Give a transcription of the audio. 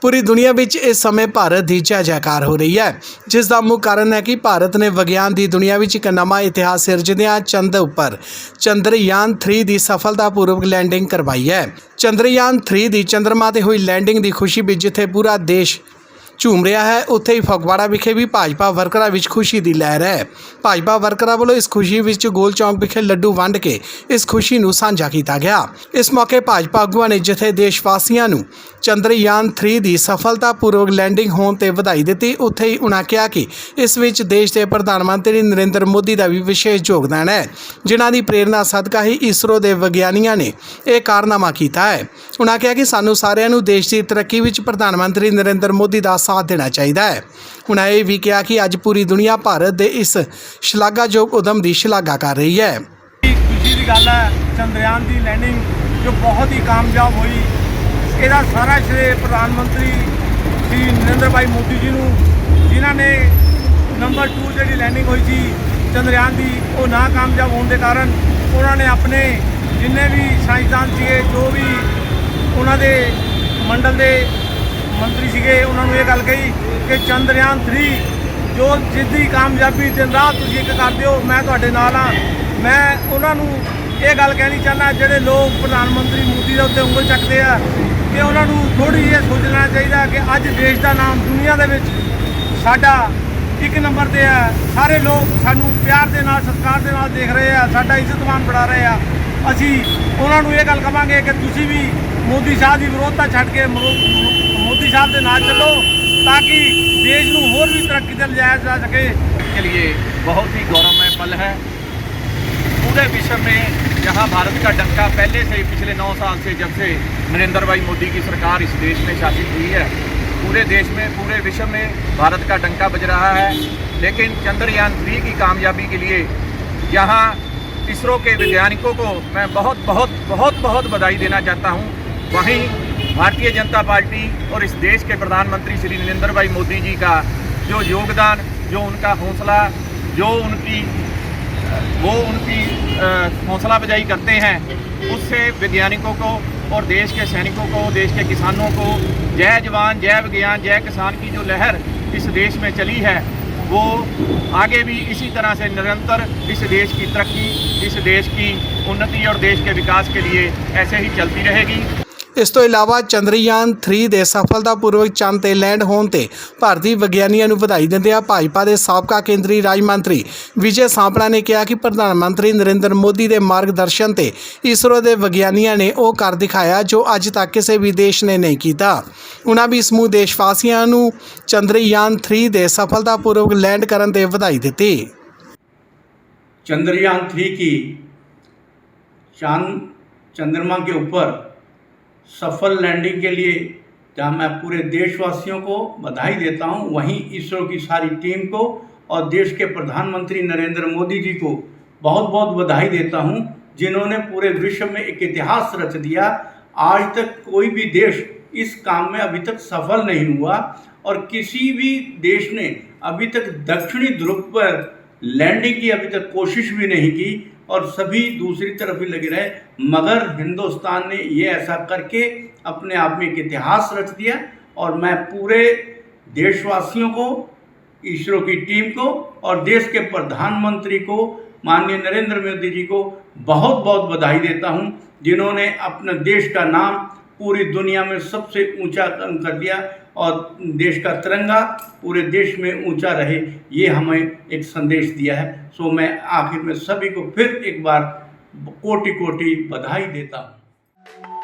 पूरी दुनिया विच इस समय भारत की जय जयकार हो रही है, जिस का मुख्य कारण है कि भारत ने विज्ञान की दुनिया विच एक नवा इतिहास सिरजदियां चंद उपर चंद्रयान 3 की सफलतापूर्वक लैंडिंग करवाई है। चंद्रयान 3 की चंद्रमा ते हुई लैंडिंग की खुशी विच जिथे पूरा देश झूम रहा है, उत्थे ही फगवाड़ा विखे भी भाजपा वर्करां विच खुशी की लहर है। भाजपा वर्करां वालों इस खुशी विच गोल चौंक विखे लड्डू वंड के इस खुशी नूं साझा किया गया। इस मौके भाजपा आगुआं ने जिथे देशवासियों नूं चंद्रयान 3 की सफलतापूर्वक लैंडिंग होने ते वधाई दी, उत्थे ही उन्होंने कहा कि इस विच देश के प्रधानमंत्री नरेंद्र मोदी का भी विशेष योगदान है, जिन्हां दी प्रेरणा सदका ही इसरो के विज्ञानियों ने यह कारनामा किया है। उन्होंने कहा कि सानू सारिਆਂ नूं देश की तरक्की विच प्रधानमंत्री नरेंद्र मोदी का साथ देना चाहिए है। उन्होंने ये भी कहा कि अज पूरी दुनिया भारत के इस शलाघायोग उद्यम की शलाघा कर रही है। खुशी की गल है, चंद्रयान की लैंडिंग जो बहुत ही कामयाब हुई, इसका सारा श्रेय प्रधानमंत्री श्री नरेंद्र भाई मोदी जी नूं, जिन्होंने नंबर 2 जी लैंडिंग हुई थी चंद्रयान की, वो ना कामयाब होने के कारण उन्होंने अपने जिन्ने भी साइंसदान थे, जो भी उन्होंने मंडल के मंत्री थे, उन्होंने ये गल कही कि चंद्रयान 3 जो जिद्दी कामयाबी दिन रात तुसीं एक करते हो, मैं तुहाडे नाल हाँ। मैं उन्होंने ये गल कहनी चाहना, जोड़े लोग प्रधानमंत्री मोदी के उत्ते उंगल चकते हैं कि उन्होंने थोड़ी ये सोच लेना चाहिए कि अज देश का नाम दुनिया के साडा एक नंबर पर है। सारे लोग सानू प्यार के नाल सत्कार के नाल देख रहे हैं, साडा इज्जतमान बढ़ा रहे हैं। असी उन्होंने ये गल कहांगे कि तुसीं भी मोदी साहब की विरोधता छड्ड के मोदी साहब के नाल चलो, ताकि देश को होर भी तरक्की से लिजाया जा सके। के लिए बहुत ही गौरवमय पल है। पूरे विश्व में जहां भारत का डंका पहले से पिछले 9 साल से, जब से नरेंद्र भाई मोदी की सरकार इस देश में शासित हुई है, पूरे देश में पूरे विश्व में भारत का डंका बज रहा है। लेकिन चंद्रयान 3 की कामयाबी के लिए यहाँ इसरो के वैज्ञानिकों को मैं बहुत बहुत बहुत बहुत बधाई देना चाहता हूँ। वहीं भारतीय जनता पार्टी और इस देश के प्रधानमंत्री श्री नरेंद्र भाई मोदी जी का जो योगदान, जो उनका हौसला, जो उनकी हौसला अफजाई करते हैं, उससे वैज्ञानिकों को और देश के सैनिकों को, देश के किसानों को जय जवान जय विज्ञान जय किसान की जो लहर इस देश में चली है, वो आगे भी इसी तरह से निरंतर इस देश की तरक्की, इस देश की उन्नति और देश के विकास के लिए ऐसे ही चलती रहेगी। इस तो इलावा चंद्रयान 3 के सफलतापूर्वक चंद ते लैंड होने ते भारतीय विज्ञानियों को बधाई दिंदिआं भाजपा के साबका केंद्रीय राज मंत्री विजय सांपला ने कहा कि प्रधानमंत्री नरेंद्र मोदी के मार्गदर्शन ते इसरो के विज्ञानियों ने वो कर दिखाया जो अज तक किसी भी देश ने नहीं किया। उन्होंने भी समूह देशवासियों को चंद्रयान 3 के सफलतापूर्वक लैंड करने ते बधाई दी। चंद्रयान 3 की चंद्रमा के ऊपर सफल लैंडिंग के लिए जहाँ मैं पूरे देशवासियों को बधाई देता हूँ, वहीं इसरो की सारी टीम को और देश के प्रधानमंत्री नरेंद्र मोदी जी को बहुत बहुत बधाई देता हूँ, जिन्होंने पूरे विश्व में एक इतिहास रच दिया। आज तक कोई भी देश इस काम में अभी तक सफल नहीं हुआ और किसी भी देश ने अभी तक दक्षिणी ध्रुव पर लैंडिंग की अभी तक कोशिश भी नहीं की और सभी दूसरी तरफ ही लगे रहे, मगर हिंदुस्तान ने ये ऐसा करके अपने आप में एक इतिहास रच दिया। और मैं पूरे देशवासियों को, इसरो की टीम को और देश के प्रधानमंत्री को, माननीय नरेंद्र मोदी जी को बहुत बहुत बधाई देता हूं, जिन्होंने अपने देश का नाम पूरी दुनिया में सबसे ऊंचा कर दिया और देश का तिरंगा पूरे देश में ऊंचा रहे, ये हमें एक संदेश दिया है। सो मैं आखिर में सभी को फिर एक बार कोटि कोटि बधाई देता हूँ।